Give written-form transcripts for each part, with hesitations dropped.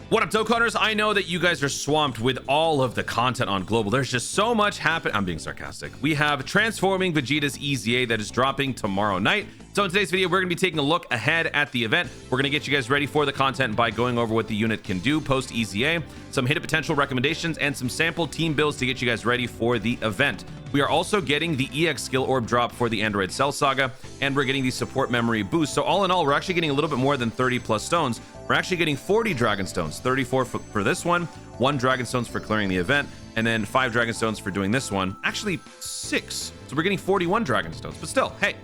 What up, Dokkaners? I know that you guys are swamped with all of the content on global. There's just so much happening. I'm being sarcastic. We have Transforming Vegeta's EZA that is dropping tomorrow night. So in today's video, we're going to be taking a look ahead at the event. We're going to get you guys ready for the content by going over what the unit can do post EZA, some hidden potential recommendations, and some sample team builds to get you guys ready for the event. We are also getting the EX skill orb drop for the Android Cell Saga, and we're getting the support memory boost. So all in all, we're actually getting a little bit more than 30 plus stones. We're actually getting 40 Dragon Stones, 34 for this one, 1 Dragon Stones for clearing the event, and then 5 Dragon Stones for doing this one. Actually, 6. So we're getting 41 Dragon Stones, but still, hey,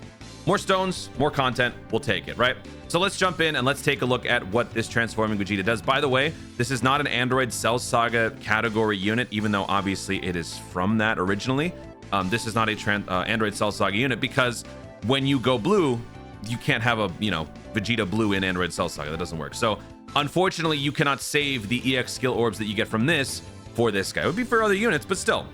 more stones, more content, we'll take it, right? So let's jump in and let's take a look at what this Transforming Vegeta does. By the way, this is not an Android Cell Saga category unit, even though obviously it is from that originally. This is not a Android Cell Saga unit because when you go blue, you can't have a, Vegeta blue in Android Cell Saga. That doesn't work. So unfortunately, you cannot save the EX skill orbs that you get from this for this guy. It would be for other units, but still,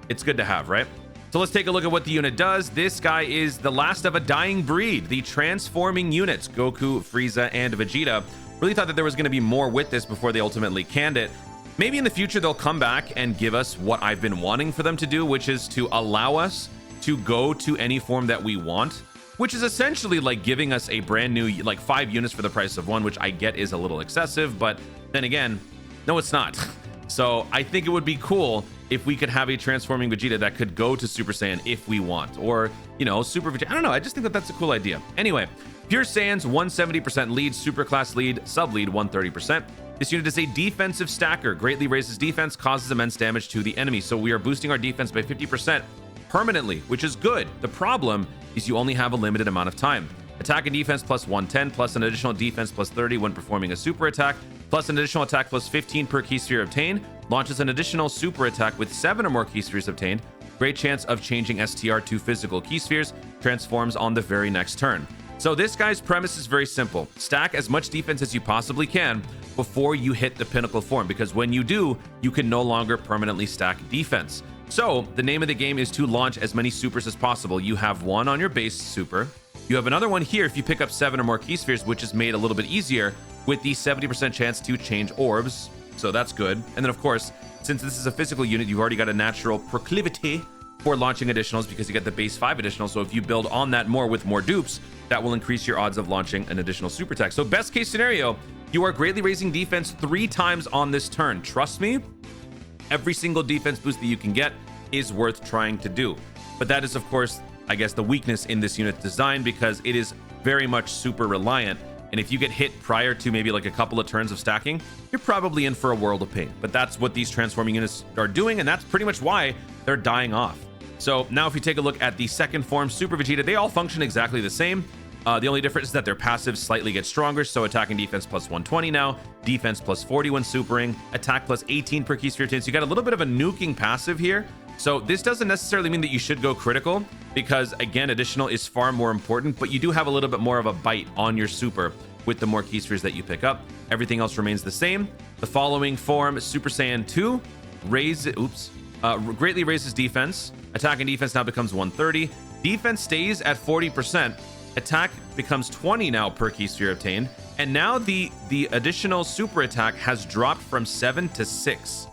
it's good to have, right? So let's take a look at what the unit does. This guy is the last of a dying breed, the transforming units, Goku, Frieza, and Vegeta. Really thought that there was going to be more with this before they ultimately canned it. Maybe in the future, they'll come back and give us what I've been wanting for them to do, which is to allow us to go to any form that we want, which is essentially like giving us a brand new, like 5 units for the price of 1, which I get is a little excessive, but then again, no, it's not. So I think it would be cool if we could have a transforming Vegeta that could go to Super Saiyan if we want, or, Super Vegeta. I don't know. I just think that that's a cool idea. Anyway, Pure Saiyan's 170% lead, Superclass lead, sub lead 130%. This unit is a defensive stacker, greatly raises defense, causes immense damage to the enemy. So we are boosting our defense by 50% permanently, which is good. The problem is you only have a limited amount of time. Attack and defense plus 110, plus an additional defense plus 30 when performing a super attack, plus an additional attack plus 15 per key sphere obtained, launches an additional super attack with 7 or more key spheres obtained, great chance of changing STR to physical key spheres, transforms on the very next turn. So this guy's premise is very simple. Stack as much defense as you possibly can before you hit the pinnacle form, because when you do, you can no longer permanently stack defense. So the name of the game is to launch as many supers as possible. You have one on your base super. You have another one here if you pick up 7 or more key spheres, which is made a little bit easier with the 70% chance to change orbs. So that's good. And then of course, since this is a physical unit, you've already got a natural proclivity for launching additionals because you get the base 5 additional. So if you build on that more with more dupes, that will increase your odds of launching an additional super attack. So best case scenario, you are greatly raising defense 3 times on this turn. Trust me, every single defense boost that you can get is worth trying to do. But that is, of course, I guess the weakness in this unit design, because it is very much super reliant. And if you get hit prior to maybe like a couple of turns of stacking, you're probably in for a world of pain. But that's what these transforming units are doing, and that's pretty much why they're dying off. So now if you take a look at the second form, Super Vegeta, they all function exactly the same. The only difference is that their passives slightly get stronger. So attack and defense plus 120 now, defense plus 40 when supering, attack plus 18 per key sphere obtained. So you got a little bit of a nuking passive here. So this doesn't necessarily mean that you should go critical, because again, additional is far more important, but you do have a little bit more of a bite on your super with the more key spheres that you pick up. Everything else remains the same. The following form, Super Saiyan 2, greatly raises defense. Attack and defense now becomes 130. Defense stays at 40%. Attack becomes 20 now per key sphere obtained. And now the additional super attack has dropped from 7 to 6,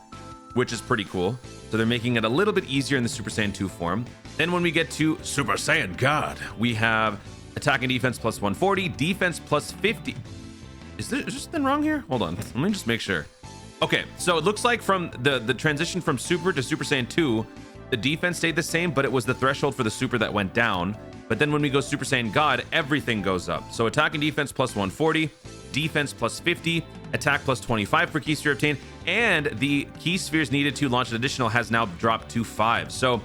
which is pretty cool. So they're making it a little bit easier in the Super Saiyan 2 form. Then when we get to Super Saiyan God, we have attack and defense plus 140, defense plus 50. Is there something wrong here? Hold on, let me just make sure. Okay, so it looks like from the transition from Super to Super Saiyan 2, the defense stayed the same, but it was the threshold for the super that went down. But then when we go Super Saiyan God, everything goes up. So attack and defense plus 140, defense plus 50, attack plus 25 per key sphere obtained, and the key spheres needed to launch an additional has now dropped to 5. So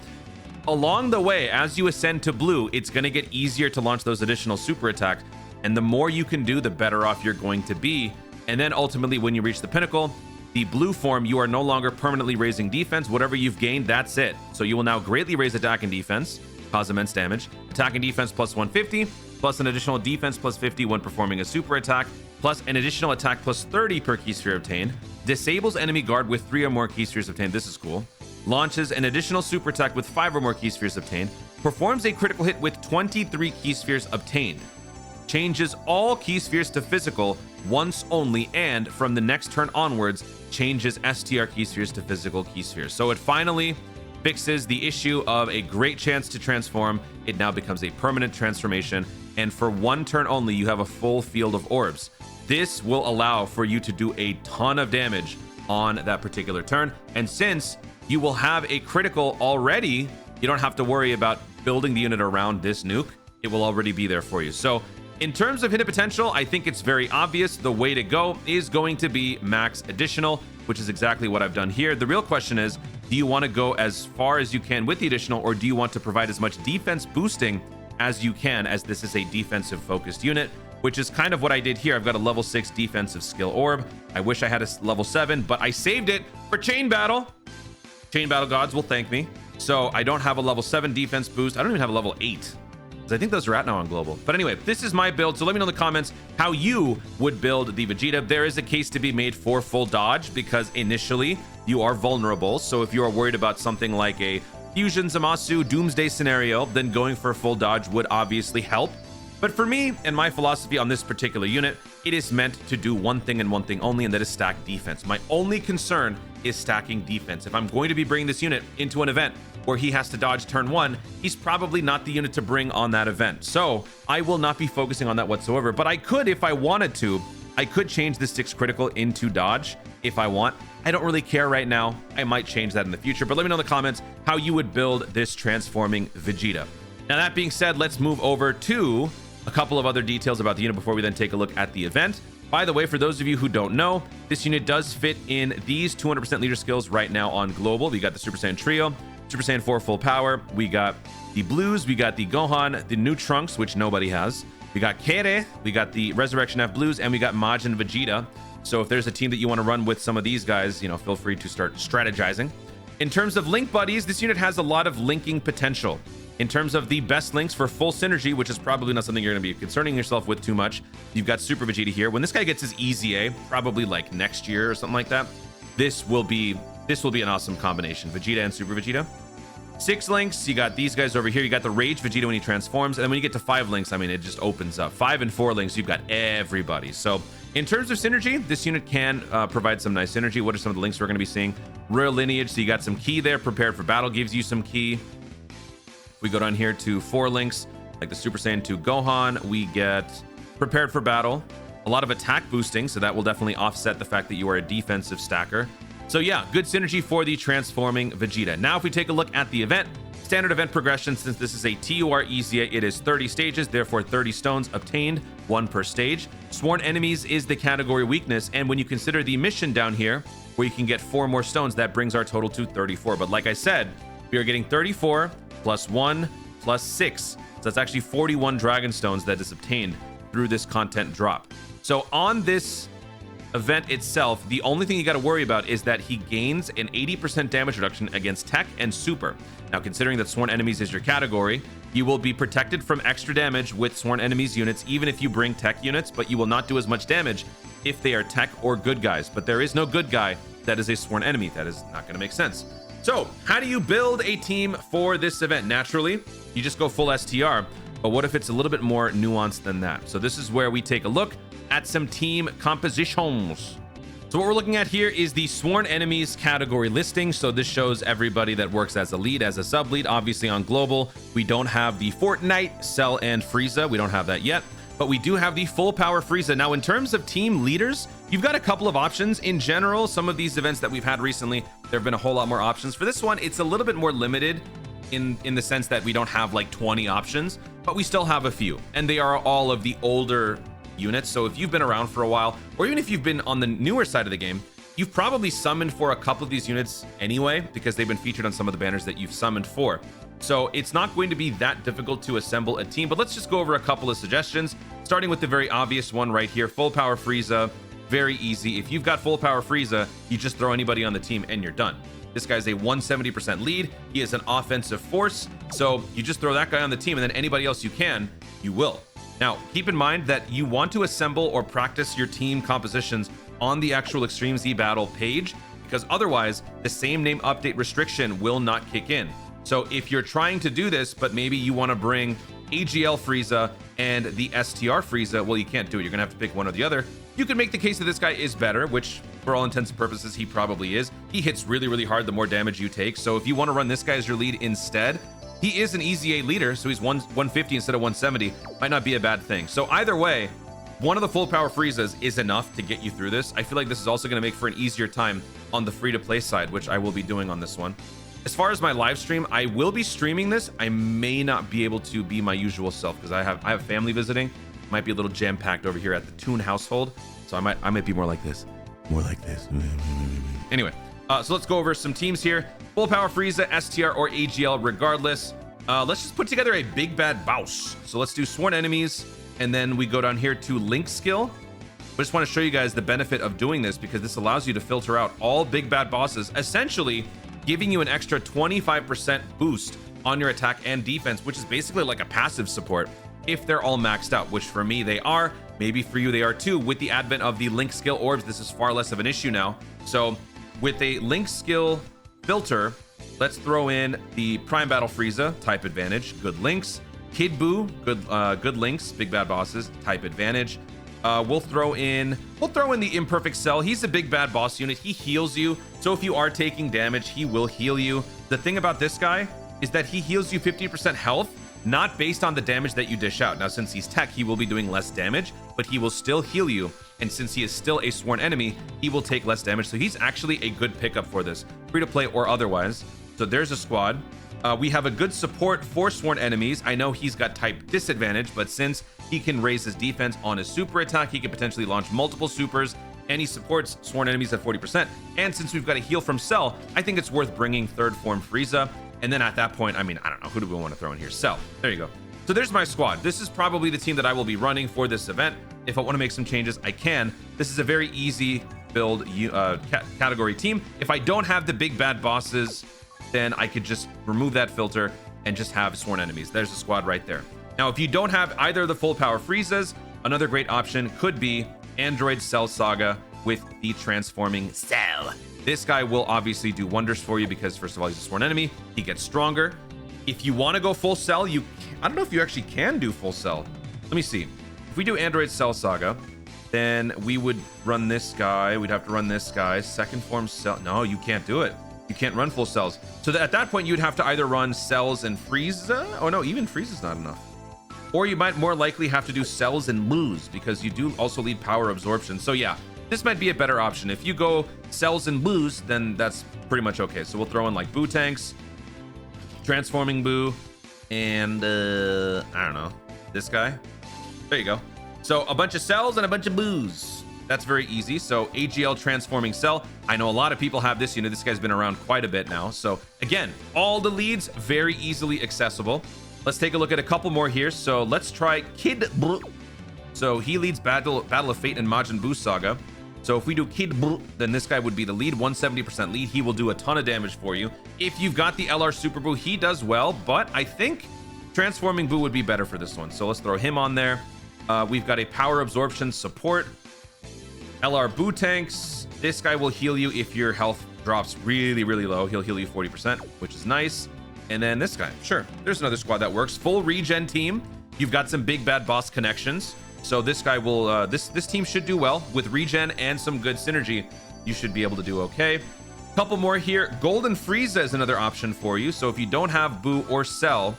along the way, as you ascend to blue, it's going to get easier to launch those additional super attacks. And the more you can do, the better off you're going to be. And then ultimately, when you reach the pinnacle, the blue form, you are no longer permanently raising defense. Whatever you've gained, that's it. So you will now greatly raise attack and defense, cause immense damage. Attack and defense plus 150, plus an additional defense plus 50 when performing a super attack, plus an additional attack plus 30 per key sphere obtained. Disables enemy guard with 3 or more key spheres obtained. This is cool. Launches an additional super attack with 5 or more key spheres obtained. Performs a critical hit with 23 key spheres obtained. Changes all key spheres to physical once only, and from the next turn onwards, changes STR key spheres to physical key spheres. So it finally fixes the issue of a great chance to transform. It now becomes a permanent transformation, and for one turn only, you have a full field of orbs. This will allow for you to do a ton of damage on that particular turn, and since you will have a critical already, you don't have to worry about building the unit around this nuke. It will already be there for you. So in terms of hidden potential, I think it's very obvious. The way to go is going to be max additional, which is exactly what I've done here. The real question is, do you want to go as far as you can with the additional, or do you want to provide as much defense boosting as you can, as this is a defensive focused unit, which is kind of what I did here. I've got a level 6 defensive skill orb. I wish I had a level 7, but I saved it for chain battle. Chain battle gods will thank me. So I don't have a level 7 defense boost. I don't even have a level 8. Because I think those are at now on global. But anyway, this is my build. So let me know in the comments how you would build the Vegeta. There is a case to be made for full dodge, because initially you are vulnerable. So if you are worried about something like a Fusion Zamasu Doomsday scenario, then going for full dodge would obviously help. But for me and my philosophy on this particular unit, it is meant to do one thing and one thing only, and that is stack defense. My only concern is stacking defense. If I'm going to be bringing this unit into an event where he has to dodge turn 1, he's probably not the unit to bring on that event. So I will not be focusing on that whatsoever, but I could, if I wanted to, I could change the 6 critical into dodge if I want. I don't really care right now. I might change that in the future, but let me know in the comments how you would build this transforming Vegeta. Now, that being said, let's move over to a couple of other details about the unit before we then take a look at the event. By the way, for those of you who don't know, this unit does fit in these 200% leader skills right now on global. We got the Super Saiyan Trio, Super Saiyan 4 full power. We got the Blues, we got the Gohan, the new Trunks, which nobody has. We got Kere, we got the Resurrection F Blues, and we got Majin Vegeta. So if there's a team that you want to run with some of these guys, you know, feel free to start strategizing. In terms of link buddies, this unit has a lot of linking potential. In terms of the best links for full synergy, which is probably not something you're going to be concerning yourself with too much, you've got Super Vegeta here. When this guy gets his EZA, probably like next year or something like that, this will be an awesome combination. Vegeta and Super Vegeta. 6 links, you got these guys over here. You got the Rage Vegeta when he transforms, and then when you get to 5 links, I mean, it just opens up. 5 and 4 links, you've got everybody. So in terms of synergy, this unit can provide some nice synergy. What are some of the links we're going to be seeing? Royal Lineage, so you got some key there. Prepared for Battle gives you some key. If we go down here to 4 links, like the Super Saiyan 2 Gohan, we get Prepared for Battle. A lot of attack boosting, so that will definitely offset the fact that you are a defensive stacker. So yeah, good synergy for the transforming Vegeta. Now, if we take a look at the event, standard event progression, since this is a TUR EZA, it is 30 stages, therefore 30 stones obtained, 1 per stage. Sworn enemies is the category weakness, and when you consider the mission down here, where you can get 4 more stones, that brings our total to 34. But like I said, we are getting 34 plus 1 plus 6. So that's actually 41 Dragon Stones that is obtained through this content drop. So on this event itself, the only thing you got to worry about is that he gains an 80% damage reduction against Tech and Super. Now, considering that Sworn Enemies is your category, you will be protected from extra damage with Sworn Enemies units, even if you bring Tech units, but you will not do as much damage if they are Tech or good guys. But there is no good guy that is a Sworn Enemy. That is not going to make sense. So how do you build a team for this event? Naturally, you just go full STR, but what if it's a little bit more nuanced than that? So this is where we take a look at some team compositions. So what we're looking at here is the Sworn Enemies category listing. So this shows everybody that works as a lead, as a sub lead. Obviously on global, we don't have the Fortnite, Cell, and Frieza. We don't have that yet, but we do have the full power Frieza. Now, in terms of team leaders, you've got a couple of options. In general, some of these events that we've had recently, there have been a whole lot more options. For this one, it's a little bit more limited in the sense that we don't have like 20 options, but we still have a few, and they are all of the older units. So if you've been around for a while, or even if you've been on the newer side of the game, you've probably summoned for a couple of these units anyway, because they've been featured on some of the banners that you've summoned for. So it's not going to be that difficult to assemble a team, but let's just go over a couple of suggestions, starting with the very obvious one right here. Full power Frieza, very easy. If you've got full power Frieza, you just throw anybody on the team and you're done. This guy's a 170% lead. He is an offensive force. So you just throw that guy on the team, and then anybody else you will. Now, keep in mind that you want to assemble or practice your team compositions on the actual Extreme Z Battle page, because otherwise the same name update restriction will not kick in. So if you're trying to do this, but maybe you want to bring AGL Frieza and the STR Frieza, well, you can't do it. You're gonna have to pick one or the other. You could make the case that this guy is better, which for all intents and purposes, he probably is. He hits really, really hard the more damage you take. So if you want to run this guy as your lead instead, he is an EZA leader, so he's 150 instead of 170. Might not be a bad thing. So either way, one of the full power Friezas is enough to get you through this. I feel like this is also going to make for an easier time on the free-to-play side, which I will be doing on this one. As far as my live stream, I will be streaming this. I may not be able to be my usual self because I have family visiting. Might be a little jam-packed over here at the Toon household, so I might be more like this. Anyway, so let's go over some teams here. Full power Frieza, STR, or AGL, regardless. Let's just put together a big bad boss. So let's do sworn enemies, and then we go down here to link skill. I just want to show you guys the benefit of doing this because this allows you to filter out all big bad bosses, essentially giving you an extra 25% boost on your attack and defense, which is basically like a passive support if they're all maxed out, which for me they are. Maybe for you they are too. With the advent of the link skill orbs, this is far less of an issue now. So with a link skill filter, let's throw in the Prime Battle Frieza, type advantage, good links. Kid Buu, good links, big bad bosses, type advantage. We'll throw in the Imperfect Cell. He's a big bad boss unit. He heals you, so if you are taking damage, he will heal you. The thing about this guy is that he heals you 50% health, not based on the damage that you dish out. Now, since he's tech, he will be doing less damage, but he will still heal you. And since he is still a sworn enemy, he will take less damage. So he's actually a good pickup for this, free to play or otherwise. So there's a squad. We have a good support for sworn enemies. I know he's got type disadvantage, but since he can raise his defense on his super attack, he can potentially launch multiple supers, and he supports sworn enemies at 40%. And since we've got a heal from Cell, I think it's worth bringing third form Frieza. And then at that point, I mean, I don't know, who do we want to throw in here? Cell. There you go. So there's my squad. This is probably the team that I will be running for this event. If I want to make some changes, I can. This is a very easy build category team. If I don't have the big bad bosses, then I could just remove that filter and just have sworn enemies. There's the squad right there. Now, if you don't have either of the full power Friezas, another great option could be Android Cell Saga with the transforming Cell. This guy will obviously do wonders for you because, first of all, he's a sworn enemy. He gets stronger. If you want to go full Cell, I don't know if you actually can do full Cell. Let me see. If we do Android Cell Saga, then we would run this guy. We'd have to run this guy. Second form Cell. No, you can't do it. You can't run full cells. So at that point, you'd have to either run cells and Frieza. Oh no, even Frieza's not enough. Or you might more likely have to do cells and Boos because you do also need power absorption. So yeah, this might be a better option. If you go cells and Boos, then that's pretty much okay. So we'll throw in like Buu tanks, transforming Buu, and I don't know, this guy. There you go. So a bunch of cells and a bunch of Boos. That's very easy. So AGL transforming Cell. I know a lot of people have this. You know, this guy's been around quite a bit now. So again, all the leads very easily accessible. Let's take a look at a couple more here. So let's try Kid Buu. So he leads Battle of Fate and Majin Buu Saga. So if we do Kid Buu, then this guy would be the lead, 170% lead. He will do a ton of damage for you. If you've got the LR Super Buu, he does well, but I think transforming Buu would be better for this one. So let's throw him on there. We've got a power absorption support. LR Buu tanks. This guy will heal you if your health drops really, really low. He'll heal you 40%, which is nice. And then this guy, sure. There's another squad that works. Full regen team. You've got some big bad boss connections. So this guy will, this team should do well with regen and some good synergy. You should be able to do okay. Couple more here. Golden Frieza is another option for you. So if you don't have Buu or Cell,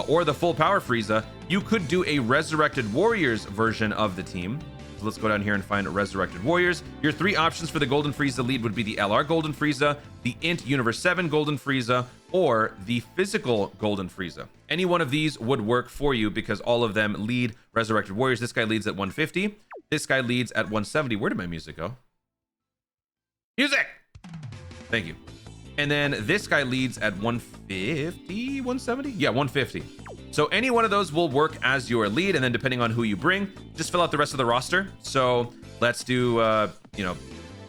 or the full power Frieza, you could do a Resurrected Warriors version of the team. So let's go down here and find Resurrected Warriors. Your three options for the Golden Frieza lead would be the LR Golden Frieza, the Int Universe 7 Golden Frieza, or the Physical Golden Frieza. Any one of these would work for you because all of them lead Resurrected Warriors. This guy leads at 150. This guy leads at 170. Where did my music go? Music! Thank you. And then this guy leads at 150, 170? Yeah, 150. So any one of those will work as your lead, and then depending on who you bring, just fill out the rest of the roster. So let's do,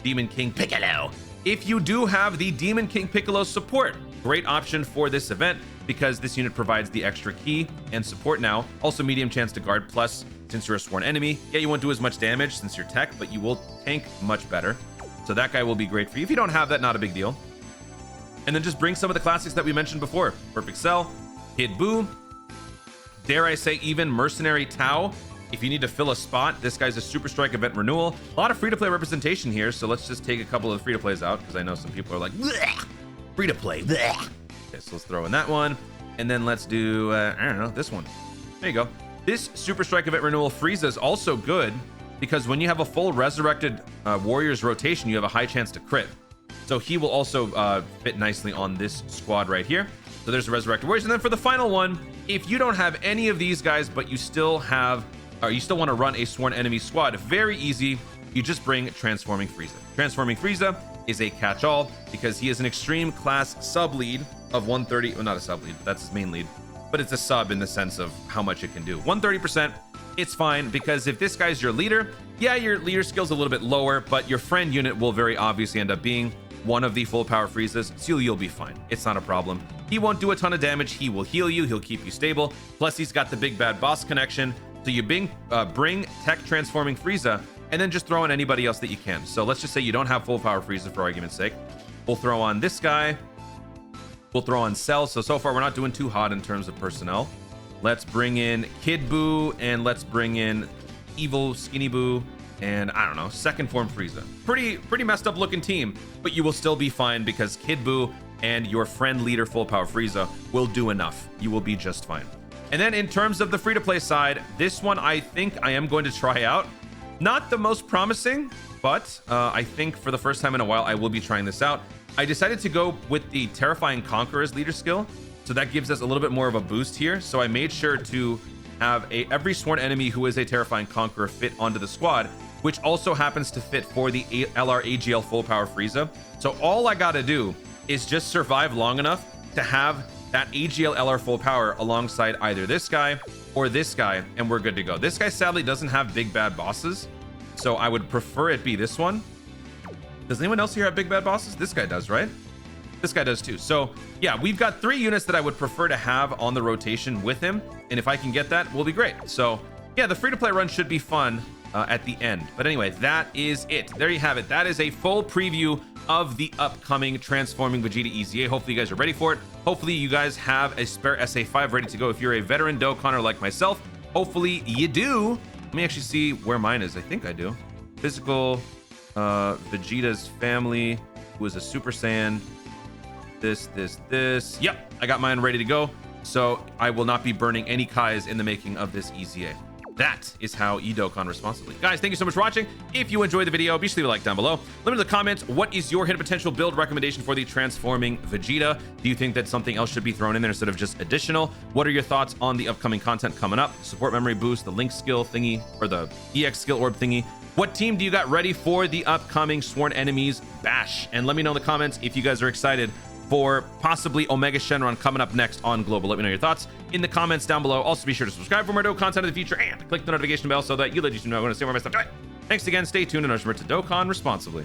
Demon King Piccolo. If you do have the Demon King Piccolo support, great option for this event because this unit provides the extra key and support now. Also medium chance to guard, plus since you're a sworn enemy, yeah, you won't do as much damage since you're tech, but you will tank much better. So that guy will be great for you. If you don't have that, not a big deal. And then just bring some of the classics that we mentioned before. Perfect Cell, Kid Buu, dare I say even Mercenary Tao. If you need to fill a spot, this guy's a Super Strike event renewal. A lot of free-to-play representation here, so let's just take a couple of free-to-plays out, because I know some people are like, free-to-play. Okay, so let's throw in that one. And then let's do, I don't know, this one. There you go. This Super Strike event renewal Frieza is also good, because when you have a full resurrected warriors rotation, you have a high chance to crit. So he will also fit nicely on this squad right here. So there's the resurrected warriors. And then for the final one, if you don't have any of these guys, but you still have, or you still want to run a sworn enemy squad, very easy. You just bring Transforming Frieza. Transforming Frieza is a catch-all because he is an extreme class sub lead of 130. Well, not a sub lead, that's his main lead, but it's a sub in the sense of how much it can do. 130%. It's fine, because if this guy's your leader, yeah, your leader skill's a little bit lower, but your friend unit will very obviously end up being one of the full power Friezas, so you'll be fine. It's not a problem. He won't do a ton of damage. He will heal you. He'll keep you stable. Plus, he's got the big bad boss connection. So you bring tech transforming Frieza, and then just throw in anybody else that you can. So let's just say you don't have full power Frieza for argument's sake. We'll throw on this guy. We'll throw on Cell. So far, we're not doing too hot in terms of personnel. Let's bring in Kid Buu, and let's bring in Evil Skinny Buu, and I don't know, second form Frieza. Pretty messed up looking team, but you will still be fine because Kid Buu and your friend leader full power Frieza will do enough. You will be just fine. And then in terms of the free-to-play side, this one I think I am going to try out. Not the most promising, but I think for the first time in a while, I will be trying this out. I decided to go with the Terrifying Conqueror's leader skill. So that gives us a little bit more of a boost here. So I made sure to have every sworn enemy who is a Terrifying Conqueror fit onto the squad, which also happens to fit for the LR AGL full power Frieza. So all I gotta do is just survive long enough to have that AGL LR full power alongside either this guy or this guy, and we're good to go. This guy sadly doesn't have big bad bosses, so I would prefer it be this one. Does anyone else here have big bad bosses? This guy does, right? This guy does too. So yeah, we've got 3 units that I would prefer to have on the rotation with him, and if I can get that, we'll be great. So yeah, the free-to-play run should be fun at the end. But anyway, that is it. There you have it. That is a full preview of the upcoming Transforming Vegeta EZA. Hopefully you guys are ready for it. Hopefully you guys have a spare SA5 ready to go. If you're a veteran Dokkaner like myself, hopefully you do. Let me actually see where mine is. I think I do. Physical, Vegeta's family, who is a Super Saiyan. This. Yep, I got mine ready to go. So I will not be burning any Kais in the making of this EZA. That is how you Dokkan responsibly. Guys, thank you so much for watching. If you enjoyed the video, be sure to leave a like down below. Let me know in the comments, what is your hidden potential build recommendation for the Transforming Vegeta? Do you think that something else should be thrown in there instead of just additional? What are your thoughts on the upcoming content coming up? Support memory boost, the link skill thingy, or the EX skill orb thingy. What team do you got ready for the upcoming Sworn Enemies Bash? And let me know in the comments if you guys are excited for possibly Omega Shenron coming up next on Global. Let me know your thoughts in the comments down below. Also, be sure to subscribe for more Dokkan content in the future and click the notification bell so that you let you know when I say more of my stuff. Thanks again. Stay tuned and remember to Dokkan responsibly.